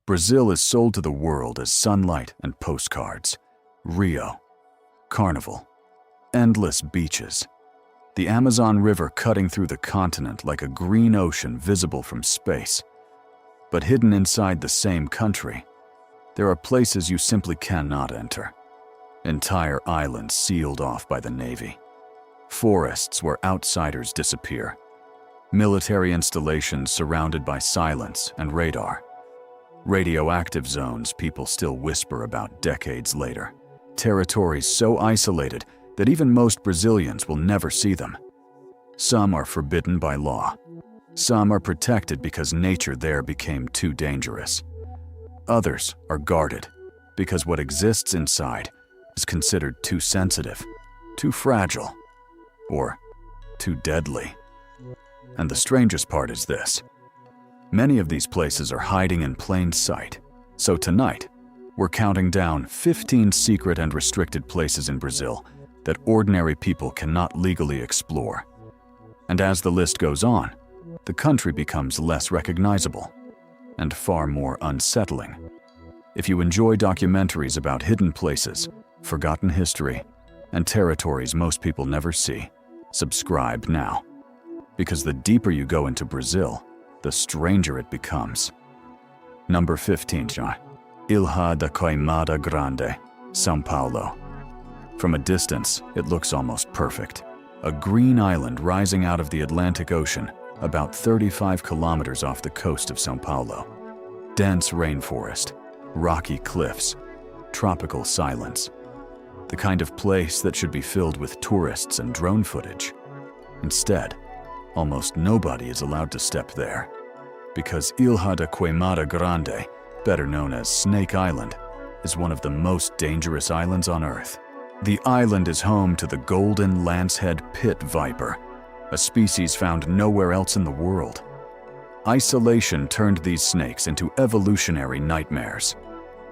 Brazil is sold to the world as sunlight and postcards. Rio, Carnival, endless beaches. The Amazon River cutting through the continent like a green ocean visible from space. But hidden inside the same country, there are places you simply cannot enter. Entire islands sealed off by the Navy. Forests where outsiders disappear. Military installations surrounded by silence and radar. Radioactive zones people still whisper about decades later. Territories so isolated that even most Brazilians will never see them. Some are forbidden by law. Some are protected because nature there became too dangerous. Others are guarded because what exists inside is considered too sensitive, too fragile, or too deadly. And the strangest part is this. Many of these places are hiding in plain sight. So tonight, we're counting down 15 secret and restricted places in Brazil that ordinary people cannot legally explore. And as the list goes on, the country becomes less recognizable and far more unsettling. If you enjoy documentaries about hidden places, forgotten history, and territories most people never see, subscribe now. Because the deeper you go into Brazil, the stranger it becomes. Number 15. Ilha da Queimada Grande, São Paulo. From a distance, it looks almost perfect. A green island rising out of the Atlantic Ocean, about 35 kilometers off the coast of São Paulo. Dense rainforest, rocky cliffs, tropical silence. The kind of place that should be filled with tourists and drone footage. Instead, almost nobody is allowed to step there. Because Ilha da Queimada Grande, better known as Snake Island, is one of the most dangerous islands on Earth. The island is home to the golden lancehead pit viper, a species found nowhere else in the world. Isolation turned these snakes into evolutionary nightmares.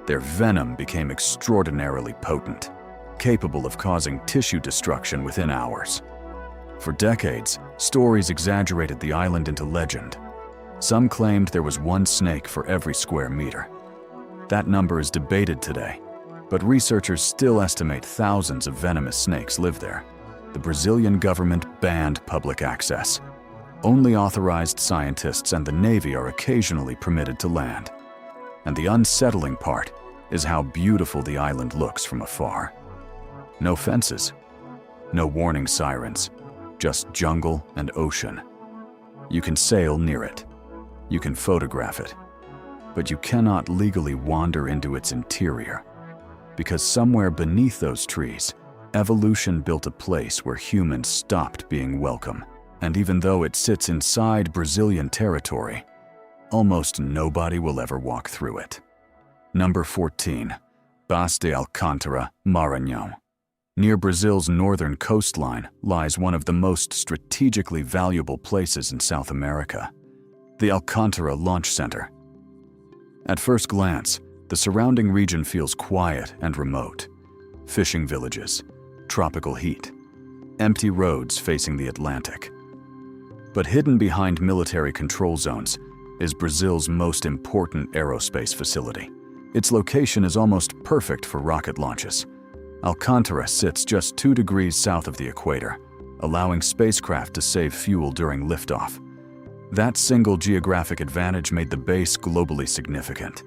Their venom became extraordinarily potent, capable of causing tissue destruction within hours. For decades, stories exaggerated the island into legend. Some claimed there was one snake for every square meter. That number is debated today, but researchers still estimate thousands of venomous snakes live there. The Brazilian government banned public access. Only authorized scientists and the Navy are occasionally permitted to land. And the unsettling part is how beautiful the island looks from afar. No fences, no warning sirens, just jungle and ocean. You can sail near it. You can photograph it. But you cannot legally wander into its interior. Because somewhere beneath those trees, evolution built a place where humans stopped being welcome. And even though it sits inside Brazilian territory, almost nobody will ever walk through it. Number 14. Baía de Alcântara, Maranhão. Near Brazil's northern coastline lies one of the most strategically valuable places in South America, the Alcântara Launch Center. At first glance, the surrounding region feels quiet and remote. Fishing villages, tropical heat, empty roads facing the Atlantic. But hidden behind military control zones is Brazil's most important aerospace facility. Its location is almost perfect for rocket launches. Alcântara sits just 2 degrees south of the equator, allowing spacecraft to save fuel during liftoff. That single geographic advantage made the base globally significant.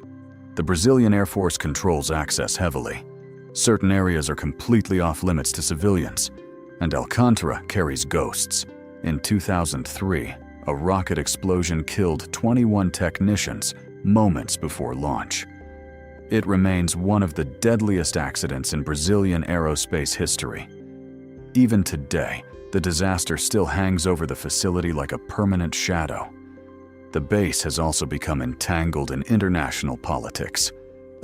The Brazilian Air Force controls access heavily. Certain areas are completely off limits to civilians, and Alcântara carries ghosts. In 2003, a rocket explosion killed 21 technicians moments before launch. It remains one of the deadliest accidents in Brazilian aerospace history. Even today, the disaster still hangs over the facility like a permanent shadow. The base has also become entangled in international politics.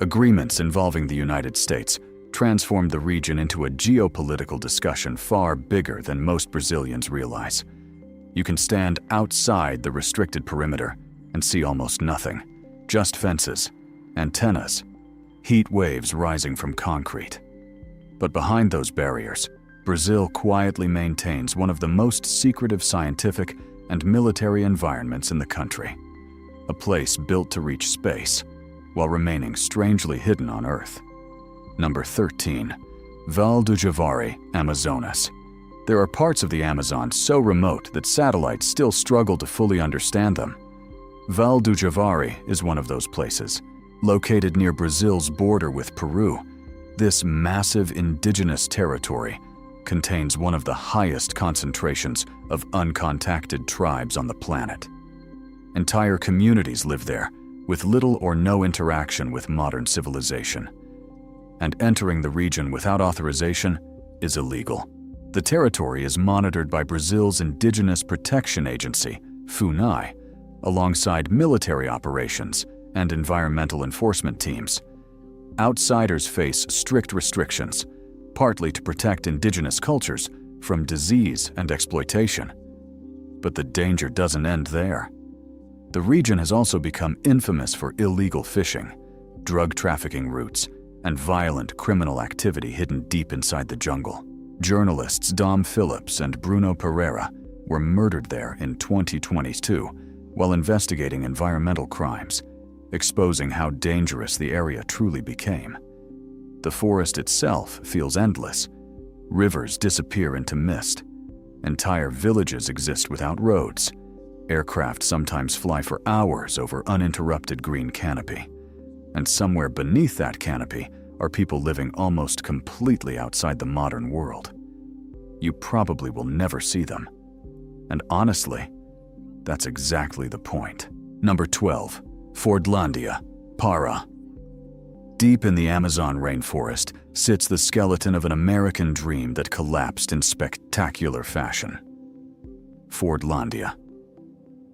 Agreements involving the United States transformed the region into a geopolitical discussion far bigger than most Brazilians realize. You can stand outside the restricted perimeter and see almost nothing. Just fences, antennas, heat waves rising from concrete. But behind those barriers, Brazil quietly maintains one of the most secretive scientific and military environments in the country. A place built to reach space, while remaining strangely hidden on Earth. Number 13. Val do Javari, Amazonas. There are parts of the Amazon so remote that satellites still struggle to fully understand them. Val do Javari is one of those places. Located near Brazil's border with Peru, this massive indigenous territory contains one of the highest concentrations of uncontacted tribes on the planet. Entire communities live there, with little or no interaction with modern civilization. And entering the region without authorization is illegal. The territory is monitored by Brazil's Indigenous Protection Agency, FUNAI, alongside military operations and environmental enforcement teams. Outsiders face strict restrictions, partly to protect indigenous cultures from disease and exploitation. But the danger doesn't end there. The region has also become infamous for illegal fishing, drug trafficking routes, and violent criminal activity hidden deep inside the jungle. Journalists Dom Phillips and Bruno Pereira were murdered there in 2022 while investigating environmental crimes, exposing how dangerous the area truly became. The forest itself feels endless. Rivers disappear into mist. Entire villages exist without roads. Aircraft sometimes fly for hours over uninterrupted green canopy. And somewhere beneath that canopy are people living almost completely outside the modern world. You probably will never see them. And honestly, that's exactly the point. Number 12. Fordlandia, Para. Deep in the Amazon rainforest sits the skeleton of an American dream that collapsed in spectacular fashion. Fordlandia.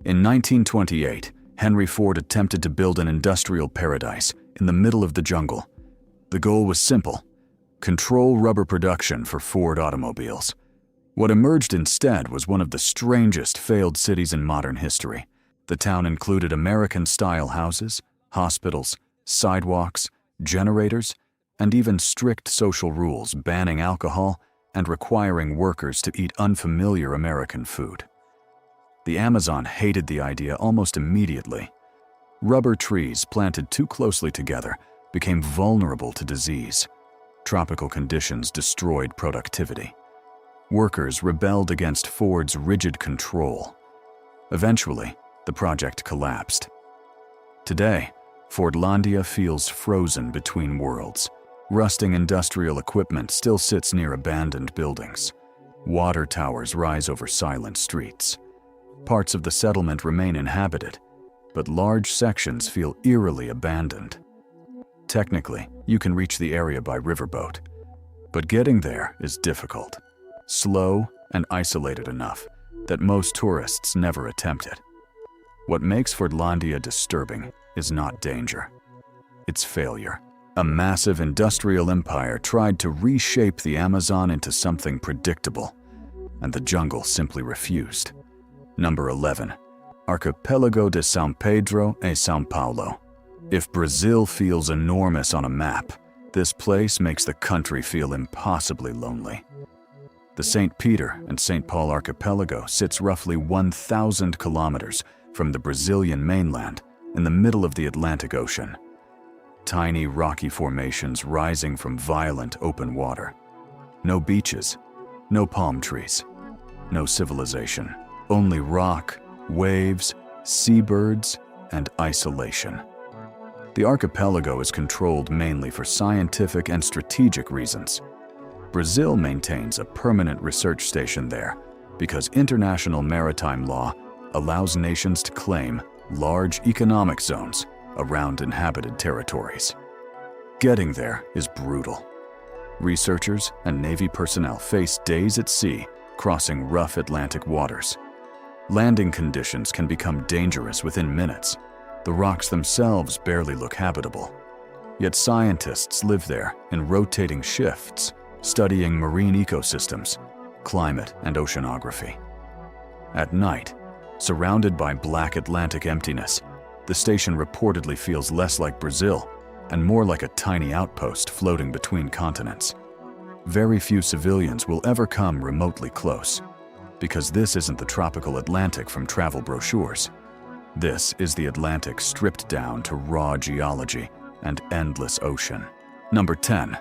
In 1928, Henry Ford attempted to build an industrial paradise in the middle of the jungle. The goal was simple: control rubber production for Ford automobiles. What emerged instead was one of the strangest failed cities in modern history. The town included American-style houses, hospitals, sidewalks, generators, and even strict social rules banning alcohol and requiring workers to eat unfamiliar American food. The Amazon hated the idea almost immediately. Rubber trees planted too closely together became vulnerable to disease. Tropical conditions destroyed productivity. Workers rebelled against Ford's rigid control. Eventually, the project collapsed. Today, Fordlandia feels frozen between worlds. Rusting industrial equipment still sits near abandoned buildings. Water towers rise over silent streets. Parts of the settlement remain inhabited, but large sections feel eerily abandoned. Technically, you can reach the area by riverboat, but getting there is difficult, slow, and isolated enough that most tourists never attempt it. What makes Fordlandia disturbing is not danger. It's failure. A massive industrial empire tried to reshape the Amazon into something predictable, and the jungle simply refused. Number 11. Archipelago de São Pedro e São Paulo. If Brazil feels enormous on a map, this place makes the country feel impossibly lonely. The St. Peter and St. Paul archipelago sits roughly 1,000 kilometers from the Brazilian mainland in the middle of the Atlantic Ocean. Tiny rocky formations rising from violent open water. No beaches, no palm trees, no civilization. Only rock, waves, seabirds, and isolation. The archipelago is controlled mainly for scientific and strategic reasons. Brazil maintains a permanent research station there because international maritime law allows nations to claim large economic zones around inhabited territories. Getting there is brutal. Researchers and Navy personnel face days at sea crossing rough Atlantic waters. Landing conditions can become dangerous within minutes. The rocks themselves barely look habitable. Yet scientists live there in rotating shifts, studying marine ecosystems, climate, and oceanography. At night, surrounded by black Atlantic emptiness, the station reportedly feels less like Brazil and more like a tiny outpost floating between continents. Very few civilians will ever come remotely close, because this isn't the tropical Atlantic from travel brochures. This is the Atlantic stripped down to raw geology and endless ocean. Number 10.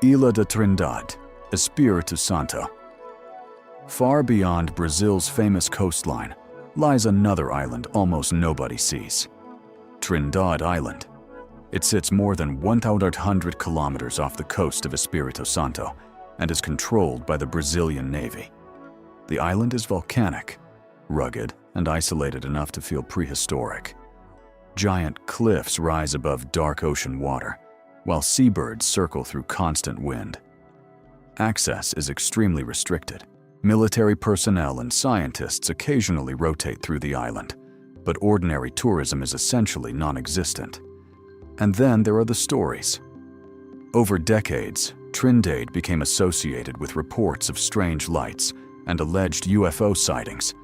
Ilha de Trindade, Espírito Santo. Far beyond Brazil's famous coastline lies another island almost nobody sees. Trindade Island. It sits more than 1,800 kilometers off the coast of Espírito Santo and is controlled by the Brazilian Navy. The island is volcanic, rugged, and isolated enough to feel prehistoric. Giant cliffs rise above dark ocean water, while seabirds circle through constant wind. Access is extremely restricted. Military personnel and scientists occasionally rotate through the island, but ordinary tourism is essentially non-existent. And then there are the stories. Over decades, Trindade became associated with reports of strange lights and alleged UFO sightings,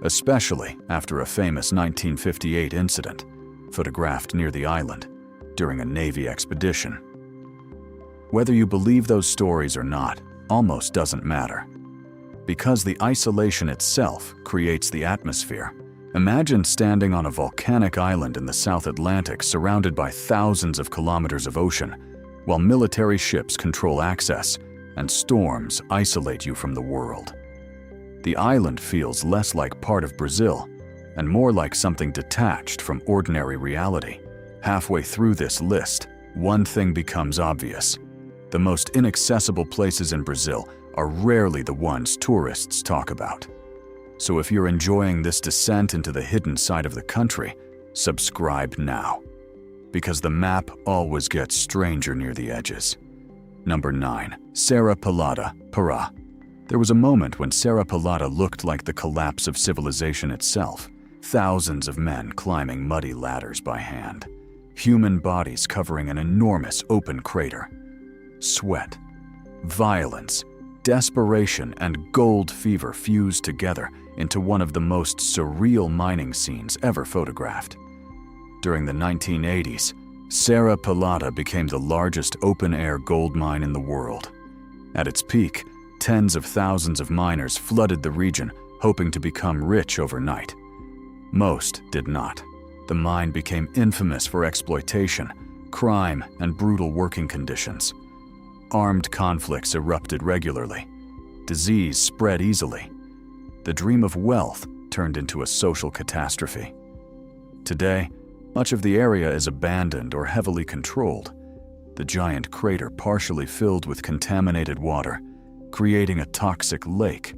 especially after a famous 1958 incident photographed near the island during a Navy expedition. Whether you believe those stories or not almost doesn't matter. Because the isolation itself creates the atmosphere. Imagine standing on a volcanic island in the South Atlantic surrounded by thousands of kilometers of ocean, while military ships control access and storms isolate you from the world. The island feels less like part of Brazil and more like something detached from ordinary reality. Halfway through this list, one thing becomes obvious. The most inaccessible places in Brazil are rarely the ones tourists talk about. So if you're enjoying this descent into the hidden side of the country, subscribe now, because the map always gets stranger near the edges. Number 9. Serra Pelada, Pará. There was a moment when Serra Pelada looked like the collapse of civilization itself. Thousands of men climbing muddy ladders by hand. Human bodies covering an enormous open crater. Sweat, violence, desperation, and gold fever fused together into one of the most surreal mining scenes ever photographed. During the 1980s, Serra Pelada became the largest open-air gold mine in the world. At its peak, tens of thousands of miners flooded the region, hoping to become rich overnight. Most did not. The mine became infamous for exploitation, crime, and brutal working conditions. Armed conflicts erupted regularly. Disease spread easily. The dream of wealth turned into a social catastrophe. Today, much of the area is abandoned or heavily controlled. The giant crater partially filled with contaminated water, creating a toxic lake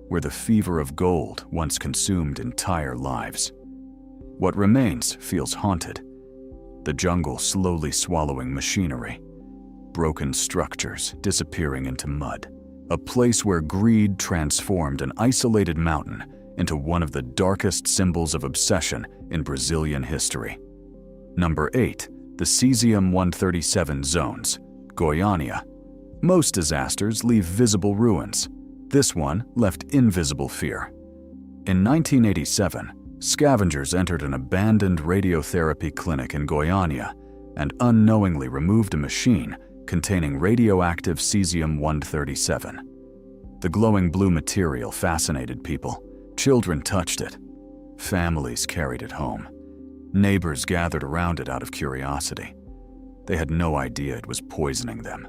where the fever of gold once consumed entire lives. What remains feels haunted. The jungle slowly swallowing machinery. Broken structures disappearing into mud. A place where greed transformed an isolated mountain into one of the darkest symbols of obsession in Brazilian history. Number 8. The Cesium-137 zones, Goiânia. Most disasters leave visible ruins. This one left invisible fear. In 1987, scavengers entered an abandoned radiotherapy clinic in Goiânia and unknowingly removed a machine containing radioactive cesium-137. The glowing blue material fascinated people. Children touched it. Families carried it home. Neighbors gathered around it out of curiosity. They had no idea it was poisoning them.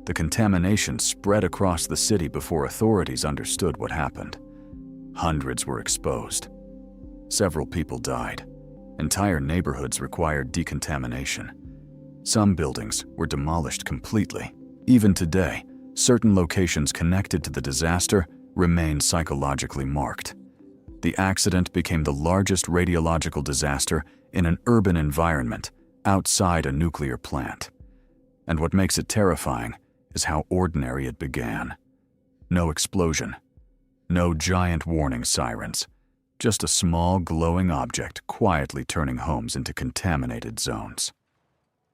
The contamination spread across the city before authorities understood what happened. Hundreds were exposed. Several people died. Entire neighborhoods required decontamination. Some buildings were demolished completely. Even today, certain locations connected to the disaster remain psychologically marked. The accident became the largest radiological disaster in an urban environment outside a nuclear plant. And what makes it terrifying is how ordinary it began. No explosion, no giant warning sirens, just a small glowing object quietly turning homes into contaminated zones.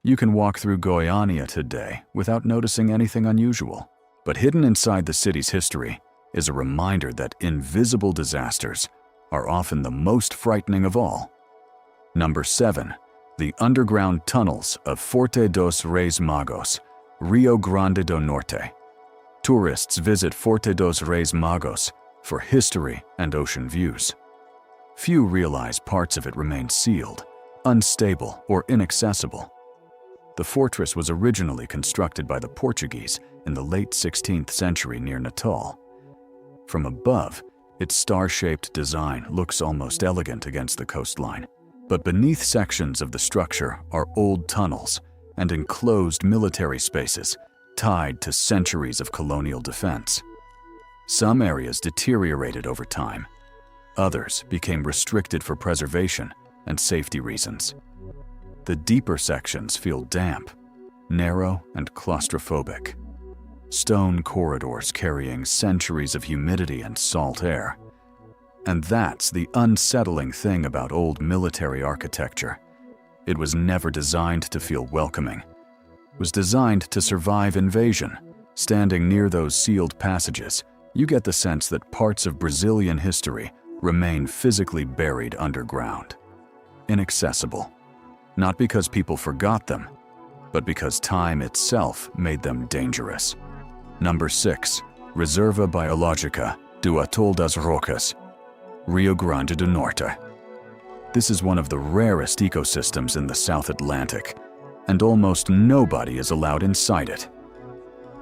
You can walk through Goiânia today without noticing anything unusual, but hidden inside the city's history is a reminder that invisible disasters are often the most frightening of all. Number 7. The underground tunnels of Forte dos Reis Magos, Rio Grande do Norte. Tourists visit Forte dos Reis Magos for history and ocean views. Few realize parts of it remain sealed, unstable, or inaccessible. The fortress was originally constructed by the Portuguese in the late 16th century near Natal. From above, its star-shaped design looks almost elegant against the coastline, but beneath sections of the structure are old tunnels and enclosed military spaces tied to centuries of colonial defense. Some areas deteriorated over time. Others became restricted for preservation and safety reasons. The deeper sections feel damp, narrow, and claustrophobic. Stone corridors carrying centuries of humidity and salt air. And that's the unsettling thing about old military architecture. It was never designed to feel welcoming. It was designed to survive invasion. Standing near those sealed passages, you get the sense that parts of Brazilian history remain physically buried underground. Inaccessible. Not because people forgot them, but because time itself made them dangerous. Number 6. Reserva Biológica do Atol das Rocas, Rio Grande do Norte. This is one of the rarest ecosystems in the South Atlantic, and almost nobody is allowed inside it.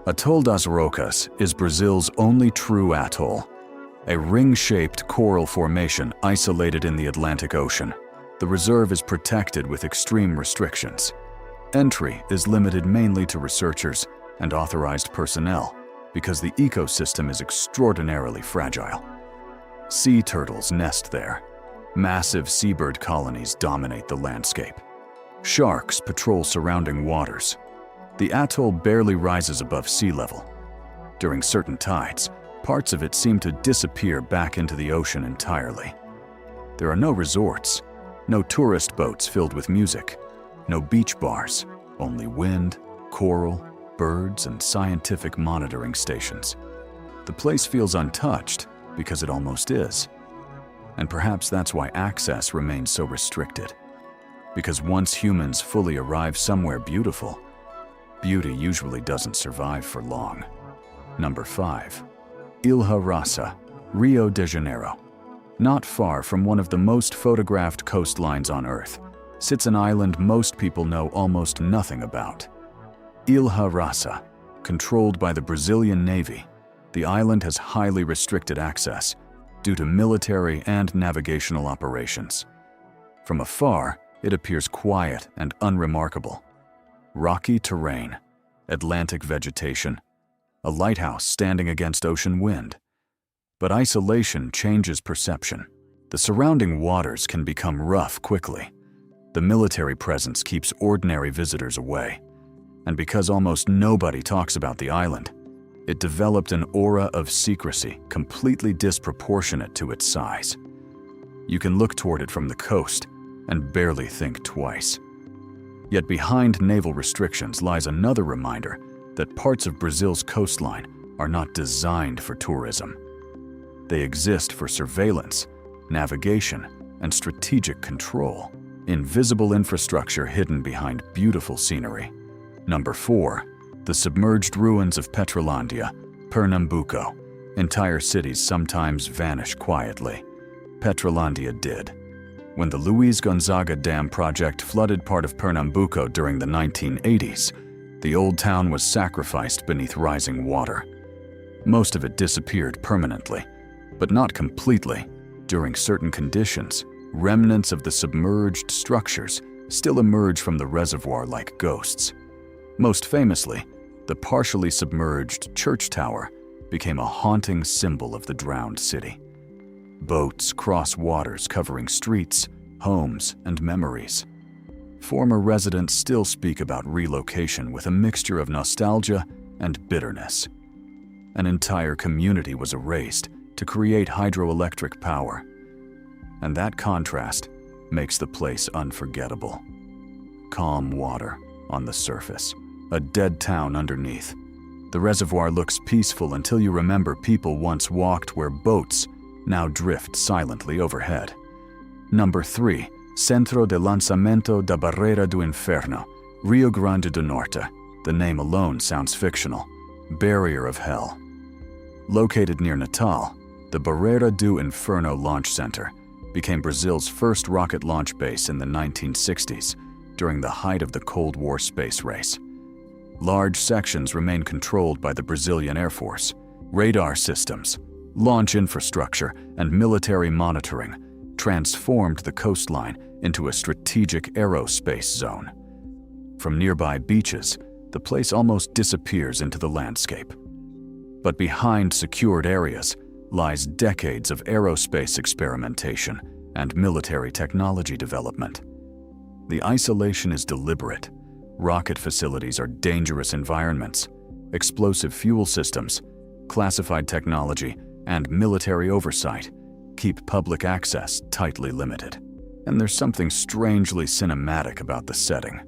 Atol das Rocas is Brazil's only true atoll, a ring-shaped coral formation isolated in the Atlantic Ocean. The reserve is protected with extreme restrictions. Entry is limited mainly to researchers and authorized personnel because the ecosystem is extraordinarily fragile. Sea turtles nest there. Massive seabird colonies dominate the landscape. Sharks patrol surrounding waters. The atoll barely rises above sea level. During certain tides, parts of it seem to disappear back into the ocean entirely. There are no resorts, no tourist boats filled with music, no beach bars, only wind, coral, birds, and scientific monitoring stations. The place feels untouched because it almost is. And perhaps that's why access remains so restricted. Because once humans fully arrive somewhere beautiful, beauty usually doesn't survive for long. Number 5. Ilha Rasa, Rio de Janeiro. Not far from one of the most photographed coastlines on Earth, sits an island most people know almost nothing about. Ilha Rasa, controlled by the Brazilian Navy, the island has highly restricted access due to military and navigational operations. From afar, it appears quiet and unremarkable. Rocky terrain, Atlantic vegetation, a lighthouse standing against ocean wind. But isolation changes perception. The surrounding waters can become rough quickly. The military presence keeps ordinary visitors away. And because almost nobody talks about the island, it developed an aura of secrecy completely disproportionate to its size. You can look toward it from the coast and barely think twice. Yet behind naval restrictions lies another reminder that parts of Brazil's coastline are not designed for tourism. They exist for surveillance, navigation, and strategic control. Invisible infrastructure hidden behind beautiful scenery. Number 4. The submerged ruins of Petrolândia, Pernambuco. Entire cities sometimes vanish quietly. Petrolândia did. When the Luiz Gonzaga Dam project flooded part of Pernambuco during the 1980s, the old town was sacrificed beneath rising water. Most of it disappeared permanently, but not completely. During certain conditions, remnants of the submerged structures still emerge from the reservoir like ghosts. Most famously, the partially submerged church tower became a haunting symbol of the drowned city. Boats cross waters covering streets, homes, and memories. Former residents still speak about relocation with a mixture of nostalgia and bitterness. An entire community was erased to create hydroelectric power. And that contrast makes the place unforgettable. Calm water on the surface, a dead town underneath. The reservoir looks peaceful until you remember people once walked where boats now drift silently overhead. Number 3. Centro de Lançamento da Barreira do Inferno, Rio Grande do Norte. The name alone sounds fictional. Barrier of Hell. Located near Natal, the Barreira do Inferno Launch Center became Brazil's first rocket launch base in the 1960s, during the height of the Cold War space race. Large sections remain controlled by the Brazilian Air Force. Radar systems, launch infrastructure, and military monitoring transformed the coastline into a strategic aerospace zone. From nearby beaches, the place almost disappears into the landscape. But behind secured areas lies decades of aerospace experimentation and military technology development. The isolation is deliberate. Rocket facilities are dangerous environments. Explosive fuel systems, classified technology, and military oversight keep public access tightly limited. And there's something strangely cinematic about the setting.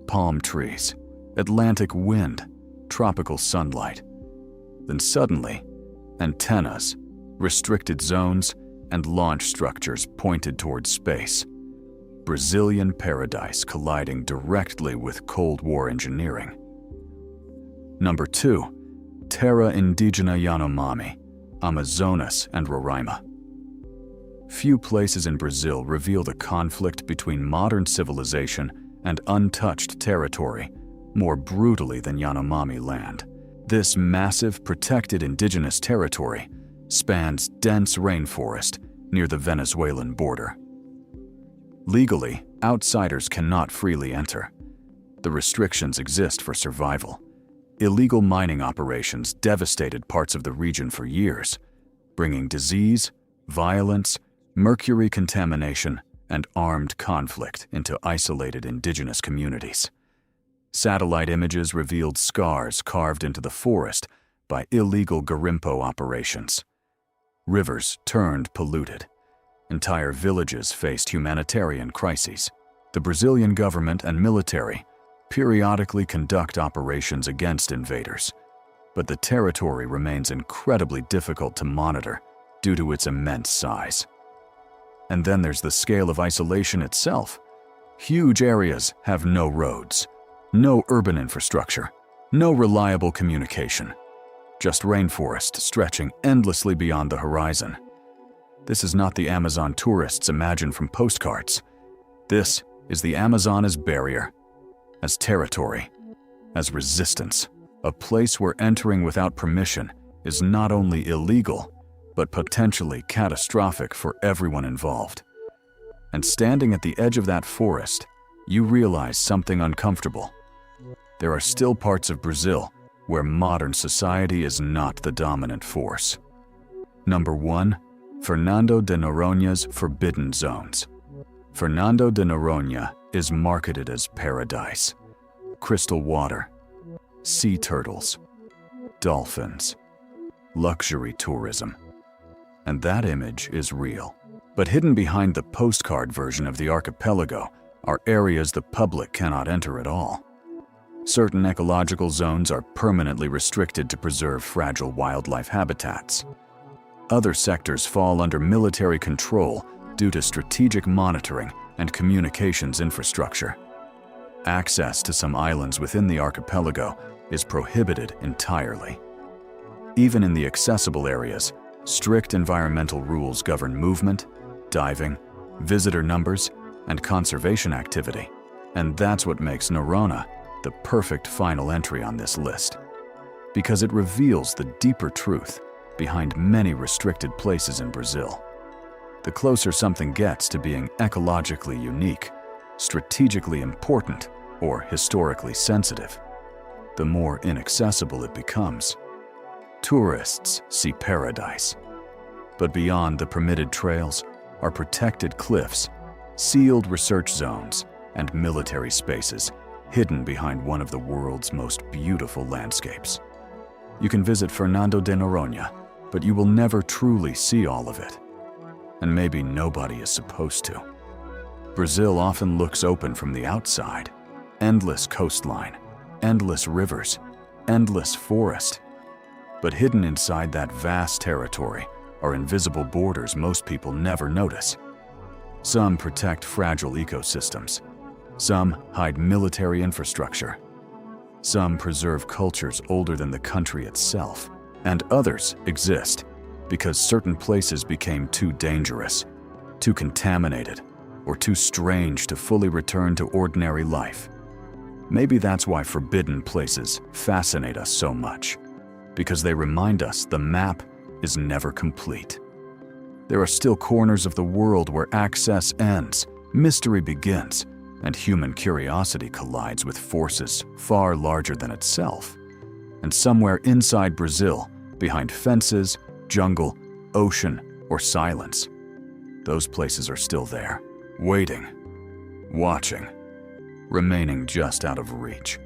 Palm trees, Atlantic wind, tropical sunlight. Then suddenly, antennas, restricted zones, and launch structures pointed towards space. Brazilian paradise colliding directly with Cold War engineering. Number 2, Terra Indígena Yanomami, Amazonas and Roraima. Few places in Brazil reveal the conflict between modern civilization and untouched territory more brutally than Yanomami land. This massive, protected indigenous territory spans dense rainforest near the Venezuelan border. Legally, outsiders cannot freely enter. The restrictions exist for survival. Illegal mining operations devastated parts of the region for years, bringing disease, violence, mercury contamination, and armed conflict into isolated indigenous communities. Satellite images revealed scars carved into the forest by illegal garimpo operations. Rivers turned polluted. Entire villages faced humanitarian crises. The Brazilian government and military periodically conduct operations against invaders, but the territory remains incredibly difficult to monitor due to its immense size. And then there's the scale of isolation itself. Huge areas have no roads, no urban infrastructure, no reliable communication, just rainforest stretching endlessly beyond the horizon. This is not the Amazon tourists imagine from postcards. This is the Amazon as barrier, as territory, as resistance, a place where entering without permission is not only illegal, but potentially catastrophic for everyone involved. And standing at the edge of that forest, you realize something uncomfortable. There are still parts of Brazil where modern society is not the dominant force. Number 1, Fernando de Noronha's Forbidden Zones. Fernando de Noronha is marketed as paradise. Crystal water, sea turtles, dolphins, luxury tourism. And that image is real. But hidden behind the postcard version of the archipelago are areas the public cannot enter at all. Certain ecological zones are permanently restricted to preserve fragile wildlife habitats. Other sectors fall under military control due to strategic monitoring and communications infrastructure. Access to some islands within the archipelago is prohibited entirely. Even in the accessible areas, strict environmental rules govern movement, diving, visitor numbers, and conservation activity. And that's what makes Noronha the perfect final entry on this list, because it reveals the deeper truth behind many restricted places in Brazil. The closer something gets to being ecologically unique, strategically important, or historically sensitive, the more inaccessible it becomes. Tourists see paradise, but beyond the permitted trails are protected cliffs, sealed research zones, and military spaces hidden behind one of the world's most beautiful landscapes. You can visit Fernando de Noronha, but you will never truly see all of it. And maybe nobody is supposed to. Brazil often looks open from the outside. Endless coastline, endless rivers, endless forest. But hidden inside that vast territory are invisible borders most people never notice. Some protect fragile ecosystems. Some hide military infrastructure. Some preserve cultures older than the country itself. And others exist because certain places became too dangerous, too contaminated, or too strange to fully return to ordinary life. Maybe that's why forbidden places fascinate us so much, because they remind us the map is never complete. There are still corners of the world where access ends, mystery begins, and human curiosity collides with forces far larger than itself. And somewhere inside Brazil, behind fences, jungle, ocean, or silence, those places are still there, waiting, watching, remaining just out of reach.